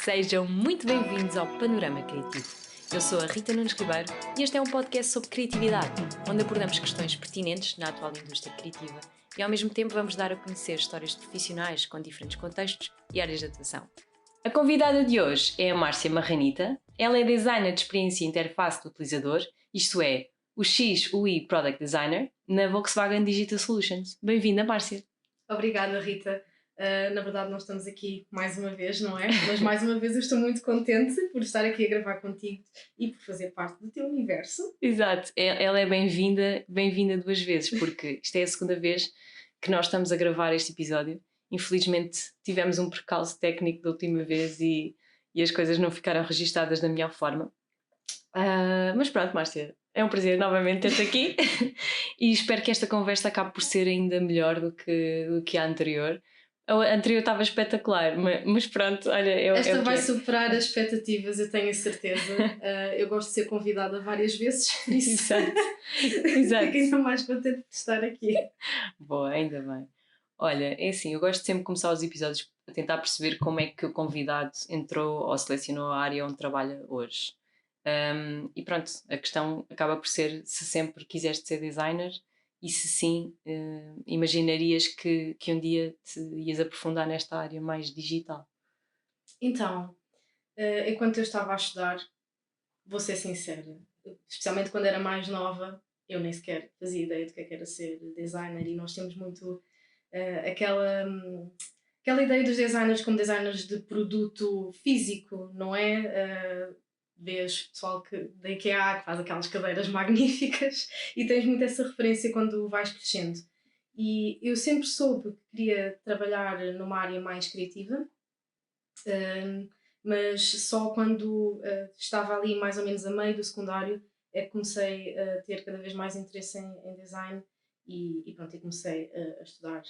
Sejam muito bem-vindos ao Panorama Criativo. Eu sou a Rita Nunes Ribeiro e este é um podcast sobre criatividade, onde abordamos questões pertinentes na atual indústria criativa e ao mesmo tempo vamos dar a conhecer histórias de profissionais com diferentes contextos e áreas de atuação. A convidada de hoje é a Márcia Marranita. Ela é designer de experiência e interface do utilizador, isto é, o XUI Product Designer, na Volkswagen Digital Solutions. Bem-vinda, Márcia. Obrigada, Rita. Na verdade, nós estamos aqui mais uma vez, não é? Mas mais uma vez eu estou muito contente por estar aqui a gravar contigo e por fazer parte do teu universo. Exato, ela é bem-vinda duas vezes, porque isto é a segunda vez que nós estamos a gravar este episódio. Infelizmente tivemos um percalço técnico da última vez e as coisas não ficaram registadas da melhor forma. Mas pronto, Márcia, é um prazer novamente ter-te aqui e espero que esta conversa acabe por ser ainda melhor do que a anterior. A anterior estava espetacular, mas pronto, olha, Esta vai superar as expectativas, eu tenho a certeza. Eu gosto de ser convidada várias vezes, por isso Exato. fico ainda mais contente de estar aqui. Boa, ainda bem. Olha, é assim, eu gosto sempre de começar os episódios a tentar perceber como é que o convidado entrou ou selecionou a área onde trabalha hoje. E pronto, a questão acaba por ser se sempre quiseste ser designer e se sim, imaginarias que um dia te ias aprofundar nesta área mais digital. Então, enquanto eu estava a estudar, vou ser sincera, especialmente quando era mais nova, eu nem sequer fazia ideia do que era ser designer e nós temos muito aquela ideia dos designers como designers de produto físico, não é? Vês pessoal da IKEA que faz aquelas cadeiras magníficas e tens muito essa referência quando vais crescendo. E eu sempre soube que queria trabalhar numa área mais criativa, mas só quando estava ali mais ou menos a meio do secundário é que comecei a ter cada vez mais interesse em design e pronto, e comecei a estudar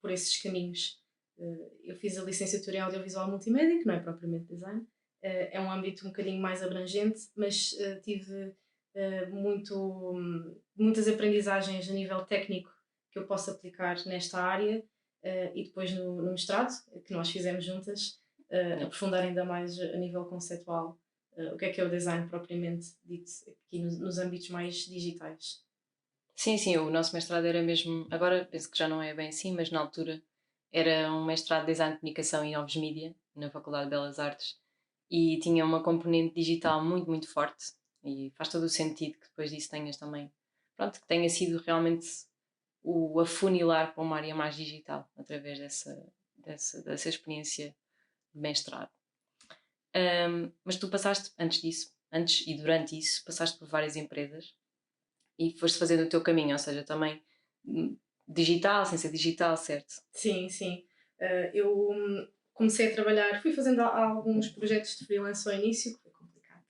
por esses caminhos. Eu fiz a licenciatura em Audiovisual Multimédia, que não é propriamente design, é um âmbito um bocadinho mais abrangente, mas tive muitas aprendizagens a nível técnico que eu posso aplicar nesta área e depois no mestrado, que nós fizemos juntas, aprofundar ainda mais a nível conceptual o que é o design propriamente dito aqui nos âmbitos mais digitais. Sim, o nosso mestrado era mesmo, agora penso que já não é bem assim, mas na altura era um mestrado de Design de Comunicação e Novos Mídia, na Faculdade de Belas Artes, e tinha uma componente digital muito, muito forte, e faz todo o sentido que depois disso tenhas também, pronto, que tenha sido realmente o afunilar para uma área mais digital, através dessa experiência de mestrado. Mas tu passaste, antes e durante isso, passaste por várias empresas, e foste fazendo o teu caminho, ou seja, também digital, sem ser digital, certo? Sim. Eu comecei a trabalhar, fui fazendo alguns projetos de freelance ao início, que foi complicado.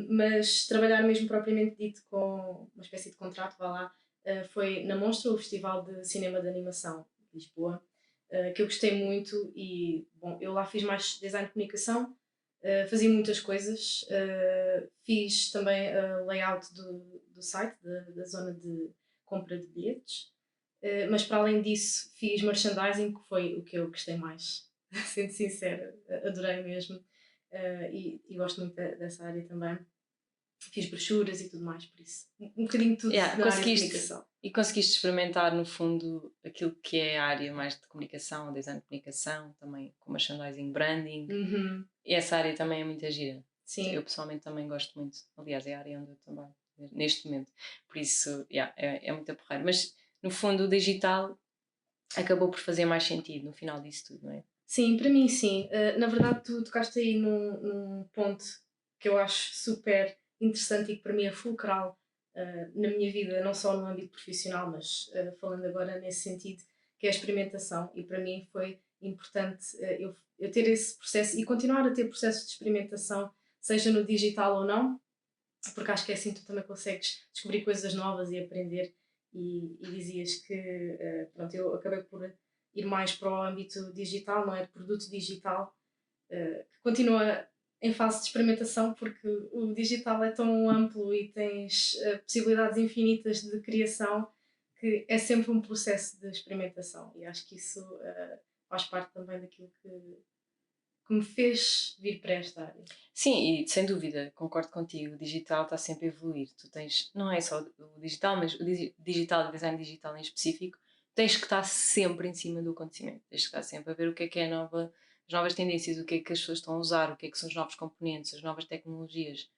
Mas trabalhar mesmo propriamente dito com uma espécie de contrato, vá lá, foi na Monstra, o Festival de Cinema de Animação de Lisboa, que eu gostei muito e, bom, eu lá fiz mais design de comunicação, fazia muitas coisas, fiz também layout do site, da zona de compra de bilhetes, mas para além disso fiz merchandising, que foi o que eu gostei mais, sendo sincera, adorei mesmo e gosto muito dessa área também. Fiz brochuras e tudo mais, por isso. Um bocadinho tudo na área de comunicação. E conseguiste experimentar, no fundo, aquilo que é a área mais de comunicação, design de comunicação, também com merchandising, branding. Uhum. E essa área também é muito gira. Sim. Eu pessoalmente também gosto muito. Aliás, é a área onde eu trabalho neste momento. Por isso, é muito porreiro. Mas, no fundo, o digital acabou por fazer mais sentido no final disso tudo, não é? Sim, para mim sim. Na verdade, tu tocaste aí num ponto que eu acho super interessante e que para mim é fulcral na minha vida, não só no âmbito profissional, mas falando agora nesse sentido, que é a experimentação. E para mim foi importante eu ter esse processo e continuar a ter processo de experimentação, seja no digital ou não, porque acho que é assim que tu também consegues descobrir coisas novas e aprender. E dizias que, pronto, eu acabei por ir mais para o âmbito digital, não é? De produto digital, que continua em fase de experimentação, porque o digital é tão amplo e tens possibilidades infinitas de criação que é sempre um processo de experimentação. E acho que isso faz parte também daquilo que me fez vir para esta área. Sim, e sem dúvida, concordo contigo, o digital está sempre a evoluir. Tu tens, não é só o digital, mas o digital, o design digital em específico, tens que estar sempre em cima do acontecimento, tens que estar sempre a ver o que é as novas tendências, o que é que as pessoas estão a usar, o que é que são os novos componentes, as novas tecnologias.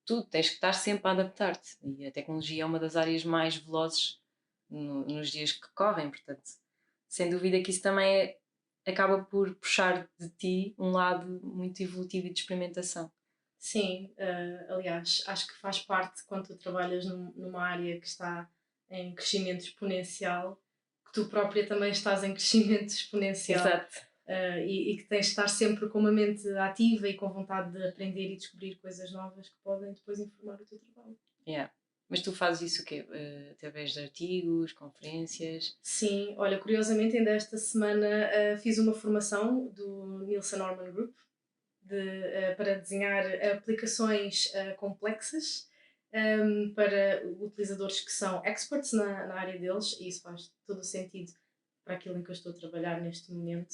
Tu tens que estar sempre a adaptar-te e a tecnologia é uma das áreas mais velozes nos dias que correm, portanto, sem dúvida que isso também acaba por puxar de ti um lado muito evolutivo e de experimentação. Sim, aliás, acho que faz parte quando tu trabalhas numa área que está em crescimento exponencial, que tu própria também estás em crescimento exponencial. Exato. E que tens de estar sempre com uma mente ativa e com vontade de aprender e descobrir coisas novas que podem depois informar o teu trabalho. Yeah. Mas tu fazes isso o quê? Através de artigos, conferências? Sim, olha, curiosamente ainda esta semana fiz uma formação do Nielsen Norman Group para desenhar aplicações complexas para utilizadores que são experts na área deles, e isso faz todo o sentido para aquilo em que eu estou a trabalhar neste momento.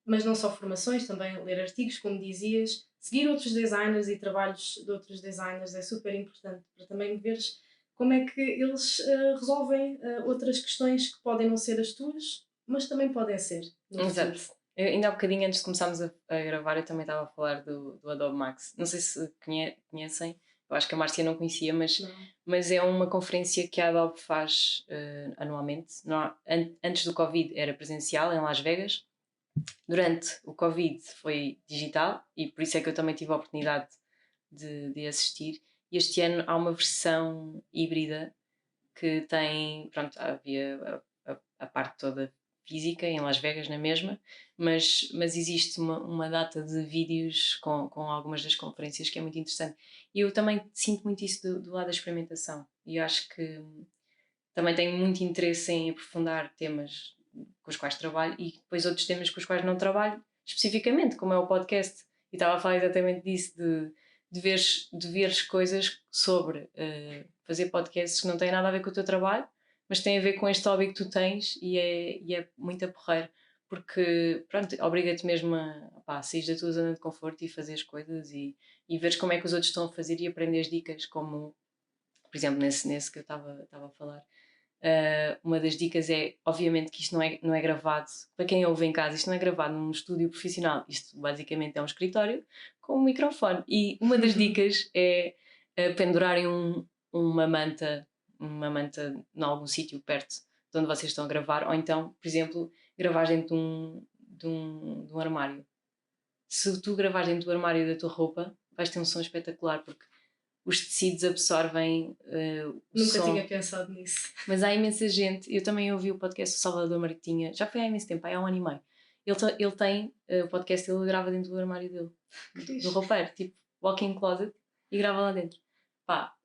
Mas não só formações, também ler artigos, como dizias, seguir outros designers e trabalhos de outros designers é super importante para também veres como é que eles resolvem outras questões que podem não ser as tuas, mas também podem ser no futuro. Exato. Ainda há bocadinho antes de começarmos a gravar, eu também estava a falar do Adobe Max. Não sei se conhecem, eu acho que a Márcia não conhecia, Não. mas é uma conferência que a Adobe faz anualmente. Antes do Covid era presencial em Las Vegas. Durante o Covid foi digital e por isso é que eu também tive a oportunidade de assistir. E este ano há uma versão híbrida que tem, pronto, havia a parte toda física em Las Vegas na mesma, mas existe uma data de vídeos com algumas das conferências que é muito interessante. E eu também sinto muito isso do lado da experimentação e eu acho que também tenho muito interesse em aprofundar temas com os quais trabalho e depois outros temas com os quais não trabalho, especificamente, como é o podcast. E estava a falar exatamente disso, de veres coisas sobre fazer podcasts que não têm nada a ver com o teu trabalho, mas têm a ver com este hobby que tu tens e é muito porreiro, porque pronto, obriga-te mesmo a sair da tua zona de conforto e fazer as coisas e veres como é que os outros estão a fazer e aprender as dicas, como por exemplo nesse que eu estava a falar. Uma das dicas é, obviamente, que isto não é gravado, para quem ouve em casa, isto não é gravado num estúdio profissional, isto basicamente é um escritório com um microfone. E uma das dicas é pendurarem uma manta em algum sítio perto de onde vocês estão a gravar, ou então, por exemplo, gravar dentro de um armário. Se tu gravares dentro do armário da tua roupa, vais ter um som espetacular, porque os tecidos absorvem o Nunca som. tinha pensado nisso. Mas há imensa gente, eu também ouvi o podcast do Salvador Martinha, já foi há imenso tempo, há um ano e meio. Ele tem o podcast, ele grava dentro do armário dele, do roupeiro, tipo walk-in closet, e grava lá dentro. Pá,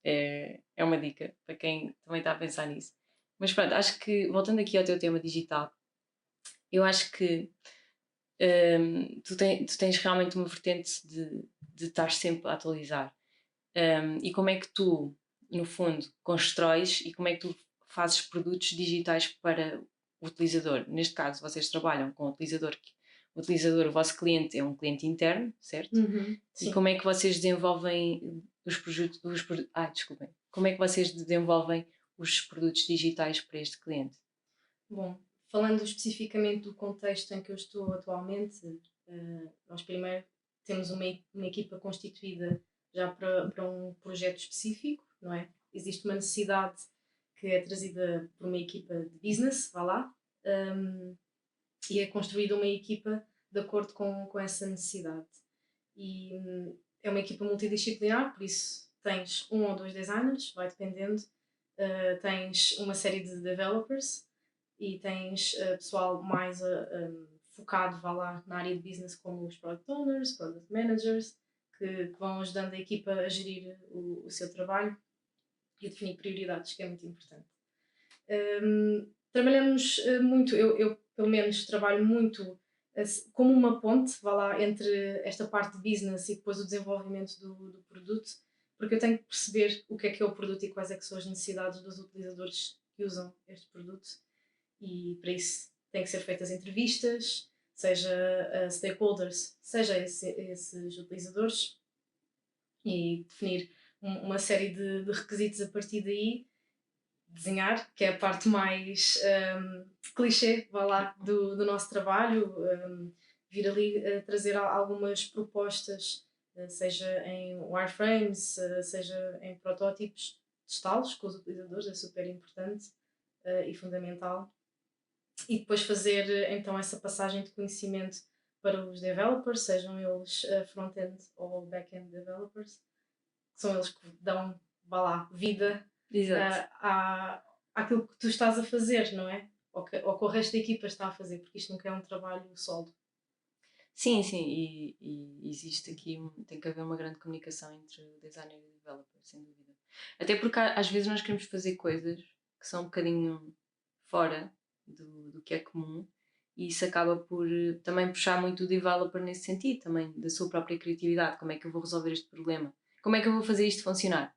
é uma dica para quem também está a pensar nisso. Mas pronto, acho que, voltando aqui ao teu tema digital, eu acho que tu tens realmente uma vertente de estar sempre a atualizar. E como é que tu, no fundo, constróis e como é que tu fazes produtos digitais para o utilizador? Neste caso, vocês trabalham com o utilizador, o vosso cliente é um cliente interno, certo? E Sim. como é que vocês desenvolvem desculpem. Como é que vocês desenvolvem os produtos digitais para este cliente? Bom, falando especificamente do contexto em que eu estou atualmente, nós primeiro temos uma equipa constituída já para um projeto específico, não é? Existe uma necessidade que é trazida por uma equipa de business, vá lá, e é construída uma equipa de acordo com essa necessidade. E é uma equipa multidisciplinar, por isso tens um ou dois designers, vai dependendo, tens uma série de developers e tens pessoal mais focado, vá lá, na área de business, como os product owners, product managers, que vão ajudando a equipa a gerir o seu trabalho e a definir prioridades, que é muito importante. Trabalhamos muito, eu pelo menos trabalho muito como uma ponte, vá lá, entre esta parte de business e depois o desenvolvimento do produto, porque eu tenho que perceber o que é o produto e quais é que são as necessidades dos utilizadores que usam este produto, e para isso têm que ser feitas entrevistas, seja stakeholders, seja esses utilizadores, e definir uma série de requisitos a partir daí, desenhar, que é a parte mais clichê, vá lá, do nosso trabalho, vir ali trazer algumas propostas, seja em wireframes, seja em protótipos, testá-los com os utilizadores, é super importante e fundamental. E depois fazer então essa passagem de conhecimento para os developers, sejam eles front-end ou back-end developers, que são eles que dão, vá lá, vida àquilo que tu estás a fazer, não é? Ou que o resto da equipa está a fazer, porque isto nunca é um trabalho solo. Sim, sim, e existe aqui, tem que haver uma grande comunicação entre o designer e o developer, sem dúvida. Até porque às vezes nós queremos fazer coisas que são um bocadinho fora do que é comum, e isso acaba por também puxar muito o developer nesse sentido, também da sua própria criatividade. Como é que eu vou resolver este problema? Como é que eu vou fazer isto funcionar?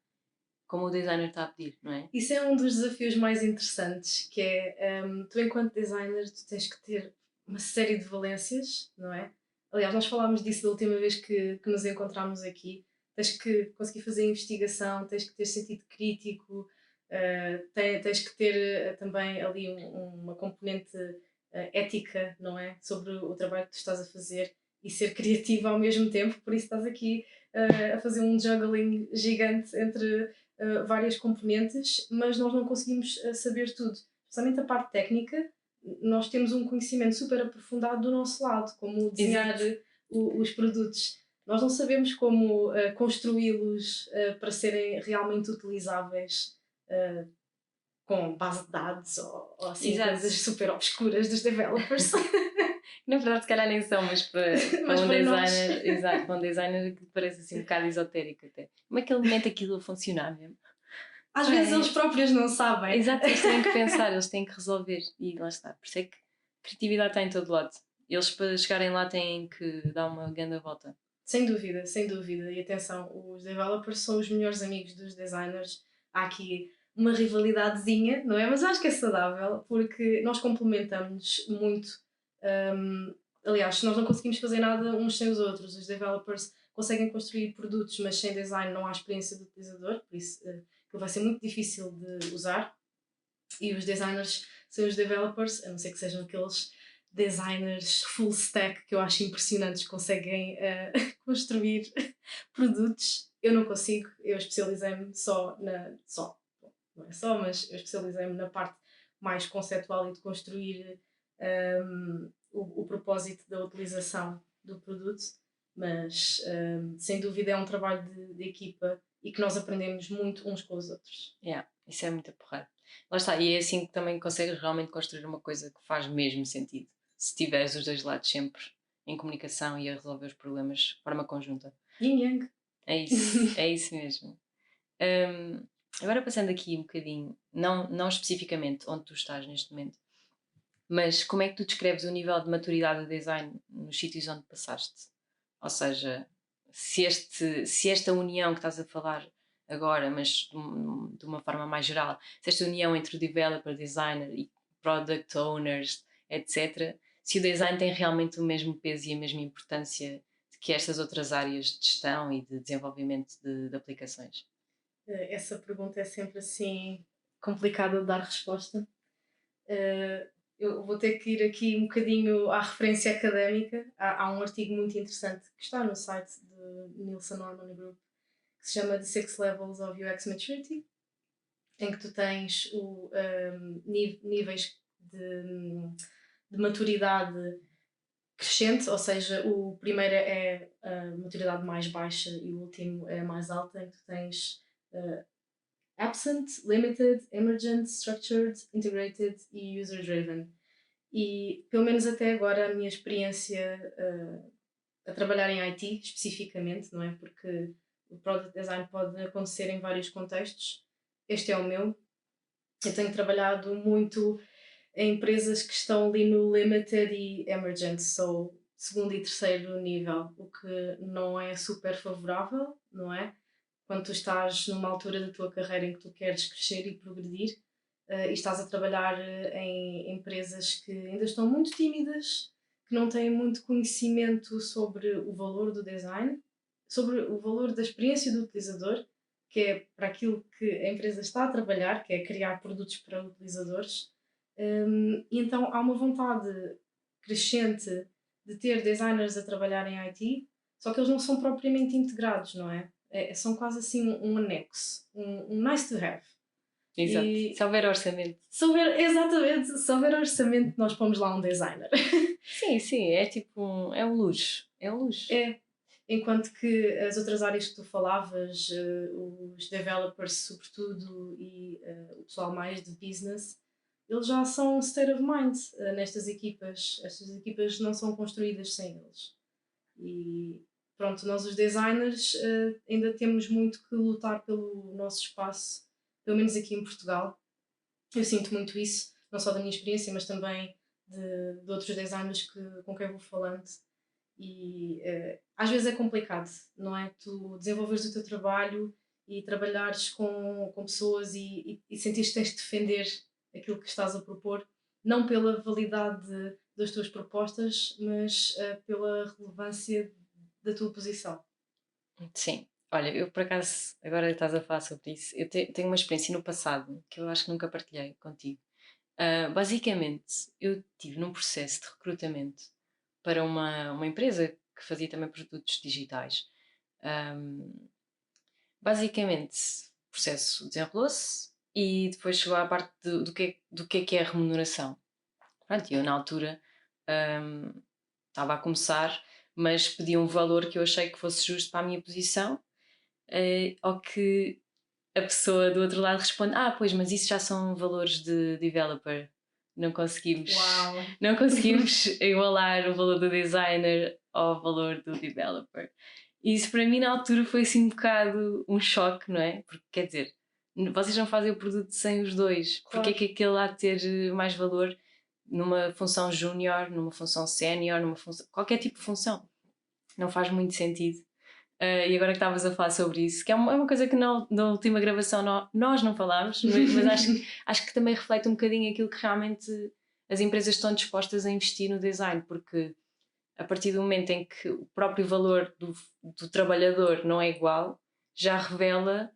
Como o designer está a pedir, não é? Isso é um dos desafios mais interessantes, que é, tu enquanto designer, tu tens que ter uma série de valências, não é? Aliás, nós falámos disso da última vez que nos encontramos aqui. Tens que conseguir fazer investigação, tens que ter sentido crítico, tens que ter também ali uma componente ética, não é? Sobre o trabalho que tu estás a fazer e ser criativo ao mesmo tempo, por isso estás aqui a fazer um juggling gigante entre várias componentes, mas nós não conseguimos saber tudo. Especialmente a parte técnica, nós temos um conhecimento super aprofundado do nosso lado, como desenhar os produtos. Nós não sabemos como construí-los para serem realmente utilizáveis com base de dados ou assim, coisas super obscuras dos developers. Na verdade, se calhar nem são, mas para Mas um para designer, exato, para um designer que parece assim um bocado esotérico até. Como é que ele mete aquilo a funcionar mesmo? Às vezes eles próprios não sabem. Exato, eles têm que pensar, eles têm que resolver. E lá está. Por isso é que a criatividade está em todo lado. Eles para chegarem lá têm que dar uma grande volta. Sem dúvida, sem dúvida. E atenção, os developers são os melhores amigos dos designers. Há aqui uma rivalidadezinha, não é? Mas eu acho que é saudável porque nós complementamos muito. Aliás, nós não conseguimos fazer nada uns sem os outros. Os developers conseguem construir produtos, mas sem design não há experiência do utilizador, por isso aquilo vai ser muito difícil de usar. E os designers sem os developers, a não ser que sejam aqueles designers full stack que eu acho impressionantes, que conseguem construir produtos. Eu não consigo, eu especializei-me não é só, mas eu especializei-me na parte mais conceptual e de construir o propósito da utilização do produto, mas sem dúvida é um trabalho de equipa e que nós aprendemos muito uns com os outros. Isso é muito porreiro. Lá está, e é assim que também consegues realmente construir uma coisa que faz mesmo sentido. Se tiveres os dois lados sempre em comunicação e a resolver os problemas de forma conjunta. Yin Yang. É isso mesmo. Agora passando aqui um bocadinho, não especificamente onde tu estás neste momento, mas como é que tu descreves o nível de maturidade do design nos sítios onde passaste? Ou seja, se esta união que estás a falar agora, mas de uma forma mais geral, se esta união entre o developer, designer e product owners, etc., se o design tem realmente o mesmo peso e a mesma importância que estas outras áreas de gestão e de desenvolvimento de aplicações? Essa pergunta é sempre assim complicada de dar resposta. Eu vou ter que ir aqui um bocadinho à referência académica. Há um artigo muito interessante que está no site do Nielsen Norman Group que se chama The Six Levels of UX Maturity, em que tu tens níveis de maturidade crescente, ou seja, o primeiro é a maturidade mais baixa e o último é a mais alta, em que tu tens absent, limited, emergent, structured, integrated e user-driven. E pelo menos até agora a minha experiência a trabalhar em IT especificamente, não é? Porque o product design pode acontecer em vários contextos. Este é o meu. Eu tenho trabalhado muito em empresas que estão ali no limited e emergent, so segundo e terceiro nível, o que não é super favorável, não é? Quando tu estás numa altura da tua carreira em que tu queres crescer e progredir e estás a trabalhar em empresas que ainda estão muito tímidas que não têm muito conhecimento sobre o valor do design, sobre o valor da experiência do utilizador, que é para aquilo que a empresa está a trabalhar, que é criar produtos para utilizadores. E então há uma vontade crescente de ter designers a trabalhar em IT, só que eles não são propriamente integrados, não é? São quase assim um anexo, um nice to have. Exato. E Se houver orçamento. exatamente, se houver orçamento, nós pomos lá um designer. Sim, sim, é tipo é um luxo. É um luxo. É, enquanto que as outras áreas que tu falavas, os developers sobretudo e o pessoal mais de business, eles já são state of mind nestas equipas. Estas equipas não são construídas sem eles. E pronto, nós os designers ainda temos muito que lutar pelo nosso espaço, pelo menos aqui em Portugal. Eu sinto muito isso, não só da minha experiência, mas também de outros designers com quem vou falando. E às vezes é complicado, não é? Tu desenvolveres o teu trabalho e trabalhares com pessoas e sentires que tens de defender aquilo que estás a propor, não pela validade das tuas propostas, mas pela relevância da tua posição. Sim. Olha, eu por acaso, agora estás a falar sobre isso, eu tenho uma experiência no passado que eu acho que nunca partilhei contigo. Basicamente, eu tive num processo de recrutamento para uma empresa que fazia também produtos digitais. Ahm, Basicamente, o processo desenrolou-se e depois chegou à parte do que é a remuneração. Pronto, eu na altura ahm, estava a começar, mas pedi um valor que eu achei que fosse justo para a minha posição, ao que a pessoa do outro lado responde: Ah, pois, mas isso já são valores de developer. Não conseguimos, Uau! não conseguimos igualar o valor do designer ao valor do developer. E isso para mim na altura foi assim um bocado um choque, não é? Porque quer dizer, vocês não fazem o produto sem os dois. Porque é Claro. que aquele há de ter mais valor numa função júnior, numa função sénior, numa função, qualquer tipo de função? Não faz muito sentido. E agora que estavas a falar sobre isso, que é uma coisa que na última gravação nós não falámos, mas acho que também reflete um bocadinho aquilo que realmente as empresas estão dispostas a investir no design, porque a partir do momento em que o próprio valor do trabalhador não é igual, já revela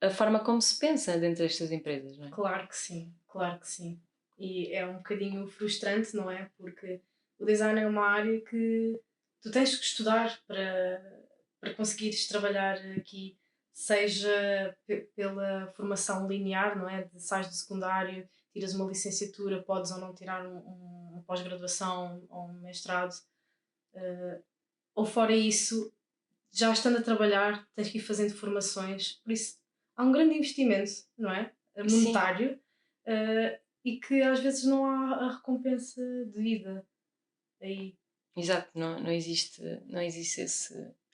a forma como se pensa dentro destas empresas, não é? Claro que sim, claro que sim. E é um bocadinho frustrante, não é? Porque o design é uma área que tu tens que estudar para conseguires trabalhar aqui, seja pela formação linear, não é? De sais do secundário, tiras uma licenciatura, podes ou não tirar uma pós-graduação ou um mestrado, eh, ou fora isso, já estando a trabalhar, tens que ir fazendo formações, por isso há um grande investimento, não é? Sim, Monetário, e que às vezes não há a recompensa devida aí. exato, não existe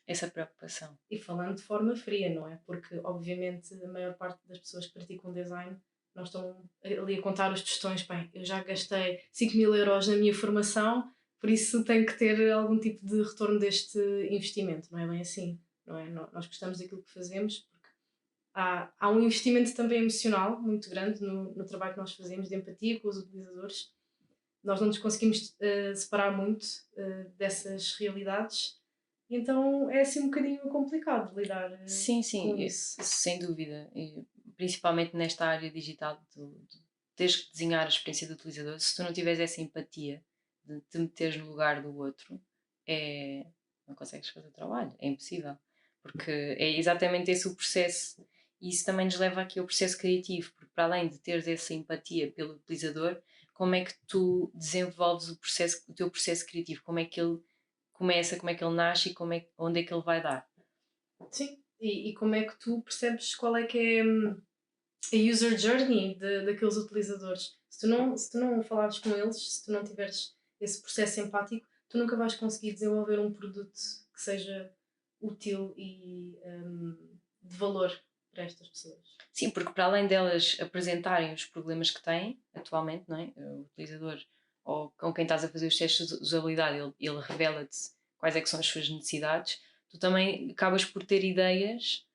essa preocupação. E falando de forma fria, não é? Porque obviamente a maior parte das pessoas que praticam design não estão ali a contar os tostões, bem, eu já gastei 5.000 euros na minha formação, por isso tenho que ter algum tipo de retorno deste investimento, não é bem assim, não é? Nós gostamos daquilo que fazemos porque há um investimento também emocional muito grande no trabalho que nós fazemos, de empatia com os utilizadores. Nós não nos conseguimos separar muito dessas realidades, e então é assim um bocadinho complicado lidar Sim, com sim, isso. sem dúvida. E principalmente nesta área digital, de teres que desenhar a experiência do utilizador, se tu não tiveres essa empatia de te meteres no lugar do outro, é, não consegues fazer o trabalho, é impossível. Porque é exatamente esse o processo. E isso também nos leva aqui ao processo criativo, porque para além de teres essa empatia pelo utilizador, como é que tu desenvolves o teu processo criativo? Como é que ele começa, como é que ele nasce e onde é que ele vai dar? Sim, e como é que tu percebes qual é que é a user journey daqueles utilizadores? Se tu não falares com eles, se tu não tiveres esse processo empático, tu nunca vais conseguir desenvolver um produto que seja útil e de valor para estas pessoas. Sim, porque para além delas apresentarem os problemas que têm atualmente, não é? O utilizador ou com quem estás a fazer os testes de usabilidade, ele revela-te quais é que são as suas necessidades, tu também acabas por ter ideias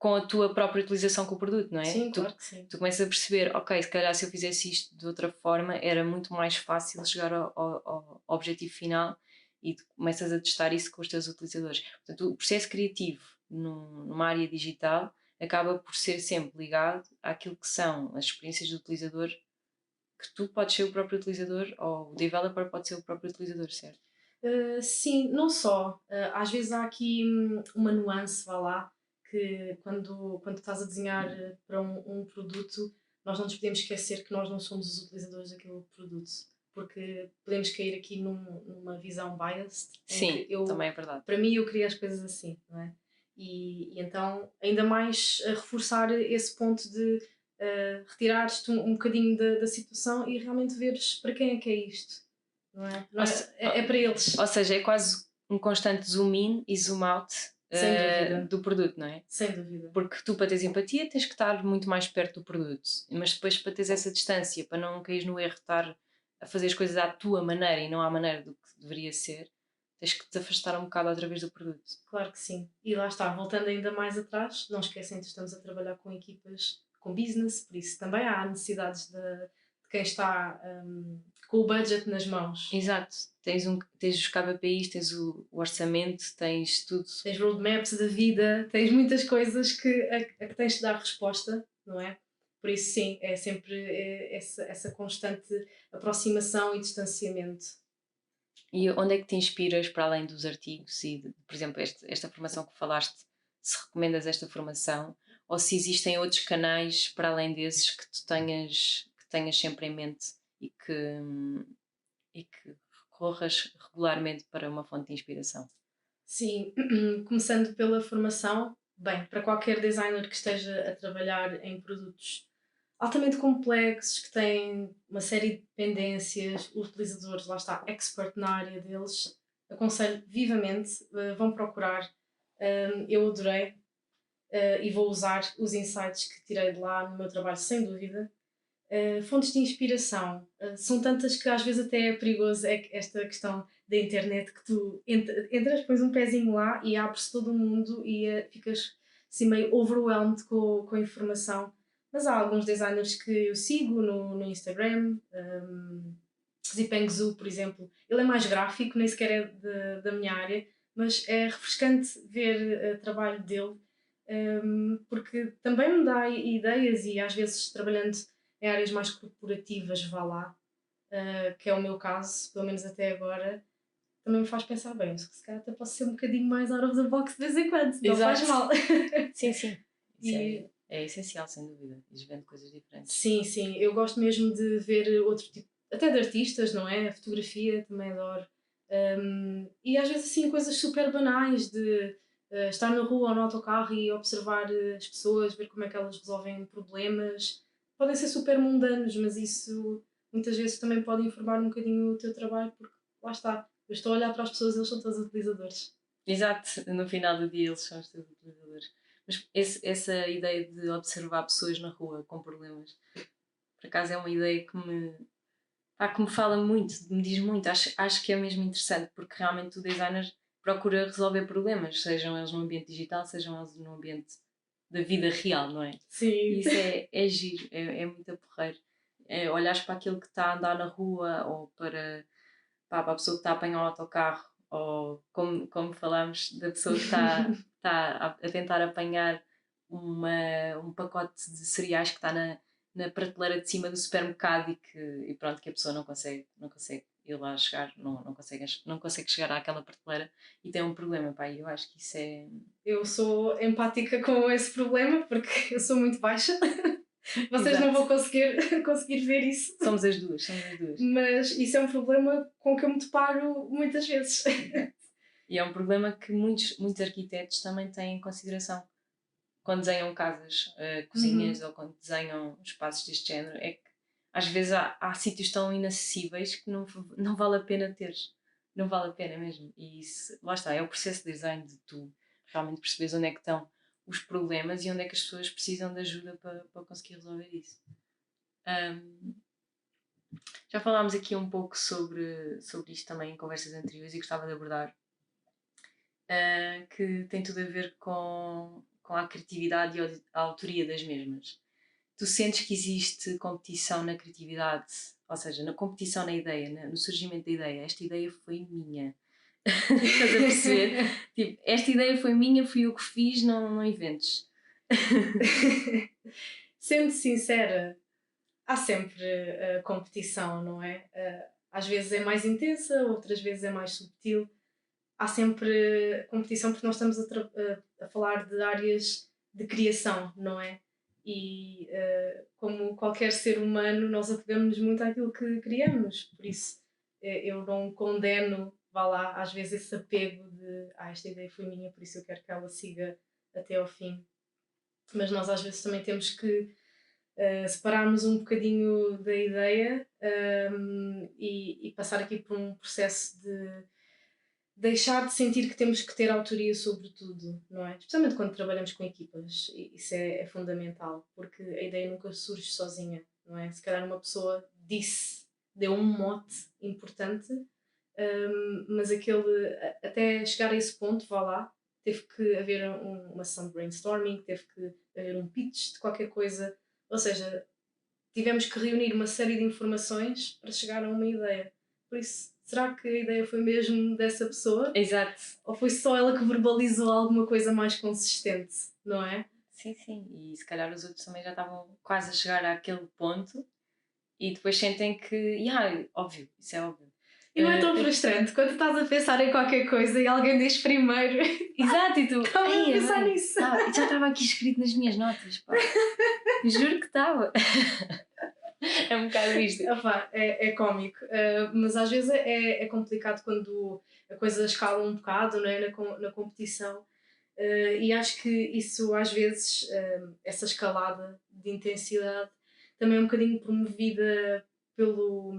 com a tua própria utilização com o produto, não é? Sim, claro que sim. Tu começas a perceber, ok, se calhar se eu fizesse isto de outra forma era muito mais fácil chegar ao objetivo final, e tu começas a testar isso com os teus utilizadores. Portanto, o processo criativo numa área digital acaba por ser sempre ligado àquilo que são as experiências do utilizador, que tu podes ser o próprio utilizador, ou o developer pode ser o próprio utilizador, certo? Sim, não só. Às vezes há aqui uma nuance, vá lá, que quando estás a desenhar para um produto, nós não nos podemos esquecer que nós não somos os utilizadores daquele produto, porque podemos cair aqui numa visão biased, em Sim, que eu, também é verdade. para mim, eu queria as coisas assim, não é? E então, ainda mais a reforçar esse ponto de retirares-te um bocadinho da situação e realmente veres para quem é que é isto, não é? Não é, é para eles. Ou seja, é quase um constante zoom in e zoom out Sem dúvida. do produto, não é? Sem dúvida. Porque tu, para teres empatia, tens que estar muito mais perto do produto, mas depois, para teres essa distância, para não cair no erro de estar a fazer as coisas à tua maneira e não à maneira do que deveria ser, tens que te afastar um bocado outra vez do produto. Claro que sim. E lá está, voltando ainda mais atrás, não esquecem que estamos a trabalhar com equipas com business, por isso também há necessidades de quem está com o budget nas mãos. Exato. Tens os KPIs, tens o orçamento, tens tudo. Tens roadmaps da vida, tens muitas coisas a que tens de dar resposta, não é? Por isso, sim, é sempre essa constante aproximação e distanciamento. E onde é que te inspiras para além dos artigos e, por exemplo, esta formação que falaste, se recomendas esta formação, ou se existem outros canais para além desses que tu tenhas sempre em mente e que recorras regularmente para uma fonte de inspiração? Sim, começando pela formação, bem, para qualquer designer que esteja a trabalhar em produtos altamente complexos, que têm uma série de dependências, os utilizadores, lá está, expert na área deles, aconselho vivamente, vão procurar. Eu adorei e vou usar os insights que tirei de lá no meu trabalho, sem dúvida. Fontes de inspiração. São tantas que às vezes até é perigoso esta questão da internet, que tu entras, pões um pezinho lá e abres todo o mundo e ficas assim meio overwhelmed com a informação. Mas há alguns designers que eu sigo no Instagram, Zipeng Zhu, por exemplo. Ele é mais gráfico, nem sequer é da minha área, mas é refrescante ver o trabalho dele, porque também me dá ideias e às vezes trabalhando em áreas mais corporativas, vá lá, que é o meu caso, pelo menos até agora, também me faz pensar bem, se calhar até posso ser um bocadinho mais out of the box de vez em quando, não faz mal. Sim, sim. Isso é essencial, sem dúvida. Ires vendo coisas diferentes. Sim, sim, eu gosto mesmo de ver outro tipo, até de artistas, não é? A fotografia também adoro. E às vezes assim coisas super banais de estar na rua ou no autocarro e observar as pessoas, ver como é que elas resolvem problemas. Podem ser super mundanos, mas isso muitas vezes também pode informar um bocadinho o teu trabalho, porque lá está, eu estou a olhar para as pessoas e eles são todos utilizadores. Exato, no final do dia eles são os teus utilizadores. Mas essa ideia de observar pessoas na rua com problemas, por acaso é uma ideia que me fala muito, me diz muito. Acho que é mesmo interessante, porque realmente o designer procura resolver problemas, sejam eles no ambiente digital, sejam eles no ambiente da vida real, não é? Sim. E isso é giro, é muito porreiro. É olhares para aquele que está a andar na rua, ou para a pessoa que está a apanhar um autocarro, ou como falámos, da pessoa que está a tentar apanhar um pacote de cereais que está na prateleira de cima do supermercado, e pronto, que a pessoa não consegue ir lá chegar, não consegue chegar àquela prateleira e tem um problema, pá, e eu acho que isso é... Eu sou empática com esse problema porque eu sou muito baixa. Vocês Exato. não vão conseguir ver isso. Somos as duas. Mas isso é um problema com que eu me deparo muitas vezes. E é um problema que muitos arquitetos também têm em consideração quando desenham casas, cozinhas, ou quando desenham espaços deste género. É que às vezes há sítios tão inacessíveis que não vale a pena ter. Não vale a pena mesmo. E isso, lá está, é o processo de design de tu realmente perceberes onde é que estão os problemas e onde é que as pessoas precisam de ajuda para conseguir resolver isso. Já falámos aqui um pouco sobre isto também em conversas anteriores, e gostava de abordar que tem tudo a ver com com a criatividade e a autoria das mesmas. Tu sentes que existe competição na criatividade, ou seja, na competição na ideia, no surgimento da ideia. Esta ideia foi minha. Estás a perceber? Tipo, esta ideia foi minha, fui eu que fiz, não inventes. Sendo sincera, há sempre competição, não é? Às vezes é mais intensa, outras vezes é mais subtil. Há sempre competição porque nós estamos a falar de áreas de criação, não é? E como qualquer ser humano, nós apegamos muito àquilo que criamos, por isso eu não condeno, vá lá, às vezes esse apego de esta ideia foi minha, por isso eu quero que ela siga até ao fim. Mas nós às vezes também temos que separarmos um bocadinho da ideia e passar aqui por um processo de deixar de sentir que temos que ter autoria sobre tudo, não é? Especialmente quando trabalhamos com equipas, isso é fundamental, porque a ideia nunca surge sozinha, não é? Se calhar uma pessoa deu um mote importante, mas até chegar a esse ponto, vá lá, teve que haver uma sessão de brainstorming, teve que haver um pitch de qualquer coisa, ou seja, tivemos que reunir uma série de informações para chegar a uma ideia. Por isso, será que a ideia foi mesmo dessa pessoa? Exato. Ou foi só ela que verbalizou alguma coisa mais consistente, não é? Sim, sim. E se calhar os outros também já estavam quase a chegar àquele ponto e depois sentem que, óbvio, isso é óbvio. E não é tão frustrante quando estás a pensar em qualquer coisa e alguém diz primeiro. Exato, e tu, Estava a pensar nisso. Já estava aqui escrito nas minhas notas, pá. Juro que estava. É um bocado isto. É cómico, mas às vezes é complicado quando a coisa escala um bocado, não é? Na competição. E acho que isso às vezes, essa escalada de intensidade, também é um bocadinho promovida pelo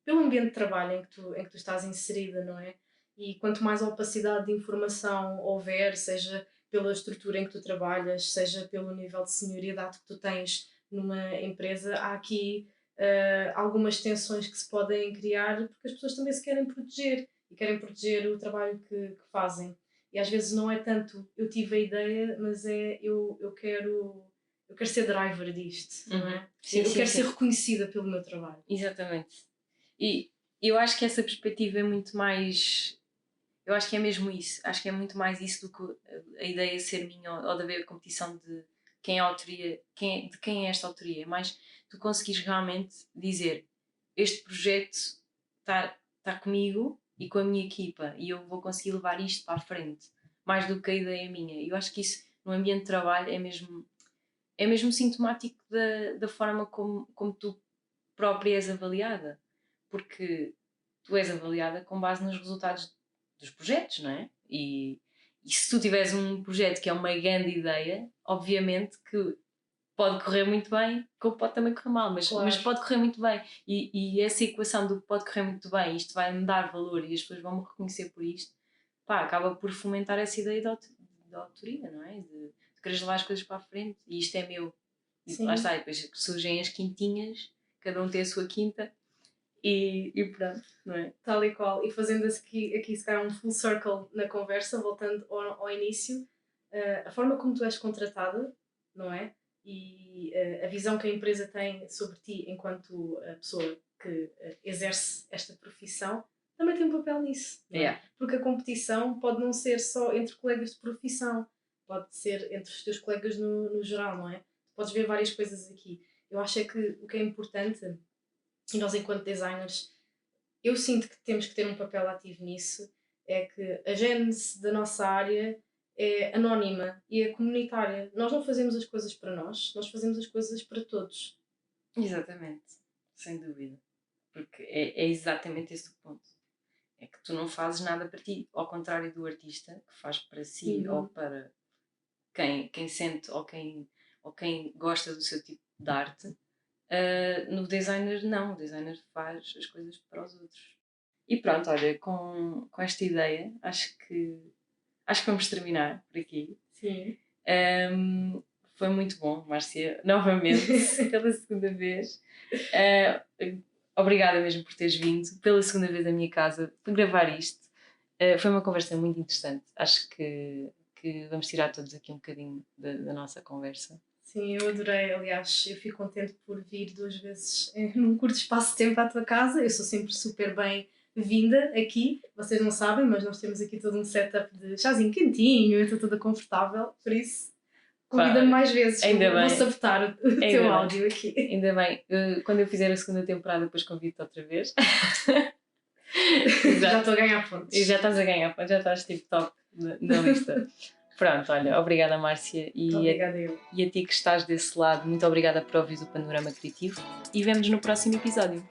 ambiente de trabalho em que tu estás inserida, não é? E quanto mais opacidade de informação houver, seja pela estrutura em que tu trabalhas, seja pelo nível de senioridade que tu tens numa empresa, há aqui algumas tensões que se podem criar porque as pessoas também se querem proteger e querem proteger o trabalho que fazem. E às vezes não é tanto eu tive a ideia, mas eu quero ser driver disto, não é? Sim, eu quero sim. ser reconhecida pelo meu trabalho. Exatamente. E eu acho que essa perspectiva é muito mais. Eu acho que é mesmo isso. Acho que é muito mais isso do que a ideia ser minha ou de haver competição de quem é a autoria, de quem é esta autoria. É mais tu conseguires realmente dizer este projeto está comigo e com a minha equipa e eu vou conseguir levar isto para a frente. Mais do que a ideia minha. Eu acho que isso no ambiente de trabalho é mesmo sintomático da forma como tu própria és avaliada. Porque tu és avaliada com base nos resultados dos projetos, não é? E se tu tiveres um projeto que é uma grande ideia, obviamente que pode correr muito bem, como pode também correr mal, mas, Claro. mas pode correr muito bem. E essa equação do que pode correr muito bem, isto vai me dar valor e as pessoas vão me reconhecer por isto, pá, acaba por fomentar essa ideia de autoria, não é? De quereres levar as coisas para a frente e isto é meu. E lá está, e depois surgem as quintinhas, cada um tem a sua quinta e pronto, não é? Tal e qual. E fazendo aqui se calhar um full circle na conversa, voltando ao início, a forma como tu és contratada, não é? E a visão que a empresa tem sobre ti enquanto a pessoa que exerce esta profissão também tem um papel nisso, não é? Porque a competição pode não ser só entre colegas de profissão, pode ser entre os teus colegas no geral, não é? Podes ver várias coisas aqui. Eu acho é que o que é importante, e nós enquanto designers, eu sinto que temos que ter um papel ativo nisso, é que a gênese da nossa área é anónima e é comunitária. Nós não fazemos as coisas para nós fazemos as coisas para todos. Exatamente, sem dúvida. Porque é exatamente esse o ponto. É que tu não fazes nada para ti, ao contrário do artista, que faz para si ou para quem sente ou quem gosta do seu tipo de arte. No designer não, o designer faz as coisas para os outros. E pronto, olha, com esta ideia acho que vamos terminar por aqui. Sim. Foi muito bom, Márcia, novamente, pela segunda vez. Obrigada mesmo por teres vindo pela segunda vez à minha casa para gravar isto. Foi uma conversa muito interessante. Acho que que vamos tirar todos aqui um bocadinho da nossa conversa. Sim, eu adorei. Aliás, eu fico contente por vir 2 vezes num curto espaço de tempo à tua casa. Eu sou sempre super bem-vinda aqui. Vocês não sabem, mas nós temos aqui todo um setup de chazinho quentinho, eu estou toda confortável, por isso convida-me mais vezes. Ainda bem. Vou sabotar o teu áudio aqui. Ainda bem. Quando eu fizer a segunda temporada, depois convido-te outra vez. Já estou a ganhar pontos. E já estás a ganhar pontos, já estás tipo top na lista. Pronto, olha, obrigada Márcia Obrigada eu. E a ti que estás desse lado, muito obrigada por ouvir o Panorama Criativo e vemo-nos no próximo episódio.